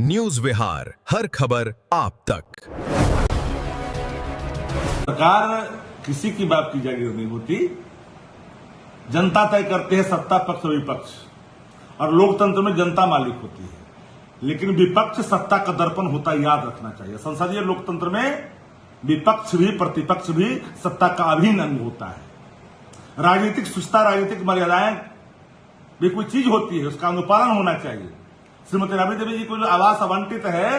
News विहार, हर खबर आप तक। सरकार किसी की बाप की जागीर नहीं होती। जनता तय करते हैं सत्ता पक्ष और विपक्ष, और लोकतंत्र में जनता मालिक होती है। लेकिन विपक्ष सत्ता का दर्पण होता है, याद रखना चाहिए। संसदीय लोकतंत्र में विपक्ष भी प्रतिपक्ष भी सत्ता का अभिन्न अंग होता है। राजनीतिक सुस्ता, राजनीतिक मर्यादाएं भी कोई चीज होती है, उसका अनुपालन होना चाहिए। श्रीमती राबड़ी देवी जी को जो आवास आवंटित है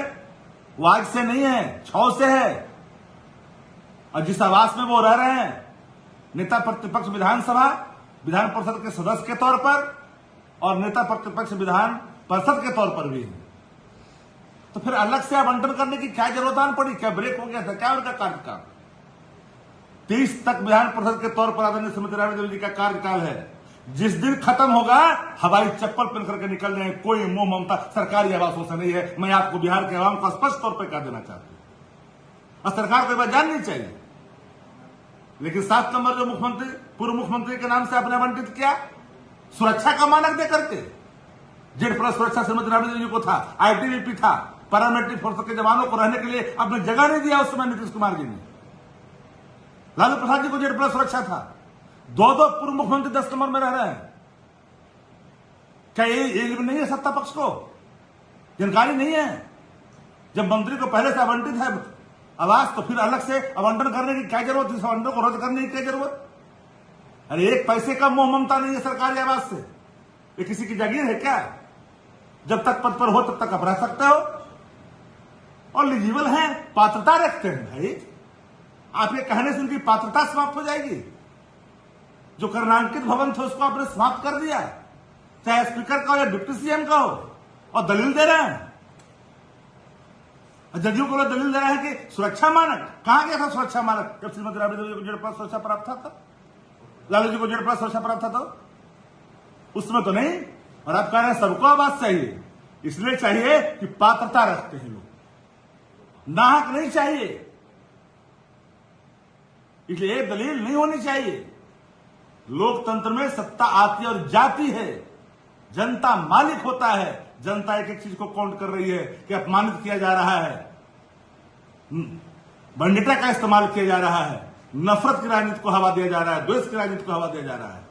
वो आज से नहीं है, 6 से है। और जिस आवास में वो रह रहे हैं, नेता प्रतिपक्ष विधानसभा विधान परिषद के सदस्य के तौर पर और नेता प्रतिपक्ष विधान परिषद के तौर पर भी है, तो फिर अलग से आवंटन करने की क्या जरूरत आन पड़ी? क्या ब्रेक हो गया था? क्या उनका कार्यकाल? 30 तक विधान परिषद के तौर पर आदरणीय श्रीमती राबड़ी देवी जी का कार्यकाल है। जिस दिन खत्म होगा, हवाई चप्पल पहन करके निकल जाए। कोई मोह ममता सरकारी आवासों से नहीं है। मैं आपको बिहार के आवाम को स्पष्ट तौर पर कह देना चाहता हूं, और सरकार को ये बात जाननी चाहिए। लेकिन 7 नंबर जो मुख्यमंत्री, पूर्व मुख्यमंत्री के नाम से आपने आवंटित किया, सुरक्षा का मानक दे करके, जेड+ सुरक्षा श्रीमती राबड़ी देवी जी को था, आईटीबीपी था, पैरामिलिट्री फोर्स के जवानों को रहने के लिए आपने जगह नहीं दिया। उस समय नीतीश कुमार जी ने, लालू प्रसाद जी को जेड+ सुरक्षा था। 2 पूर्व मुख्यमंत्री 10 नंबर में रह रहे हैं। क्या ये नहीं है सत्ता पक्ष को? जानकारी नहीं है? जब मंत्री को पहले से आवंटित है आवास, तो फिर अलग से आवंटन करने की क्या जरूरत है? इस आवंटन को रद्द करने की क्या जरूरत? अरे एक पैसे का मोह ममता नहीं है सरकारी आवास से। ये किसी की जागीर है क्या? जब तक पद पर हो तब तक आप रह सकते हो और एलिजिबल है, पात्रता रखते हैं। भाई आप ये कहने से उनकी पात्रता समाप्त हो जाएगी? जो कर्णांकित भवन थे उसको आपने समाप्त कर दिया, चाहे स्पीकर का हो या डिप्टी सीएम का हो, और दलील दे रहे हैं। जदयू को दलील दे रहे हैं कि सुरक्षा मानक। कहां गया था सुरक्षा मानक जब श्रीमती राबड़ी देवी को जेड+ सुरक्षा प्राप्त था? लालू जी को जेड+ सुरक्षा प्राप्त था तो उसमें तो नहीं। और आप कह रहे हैं सबको आवास चाहिए, इसलिए चाहिए कि पात्रता रखते हैं लोग, नाहक नहीं चाहिए। इसलिए एक दलील नहीं होनी चाहिए। लोकतंत्र में सत्ता आती और जाती है, जनता मालिक होता है। जनता एक एक चीज को काउंट कर रही है कि अपमानित किया जा रहा है, वेंडिटा का इस्तेमाल किया जा रहा है, नफरत की राजनीति को हवा दिया जा रहा है, द्वेष की राजनीति को हवा दिया जा रहा है।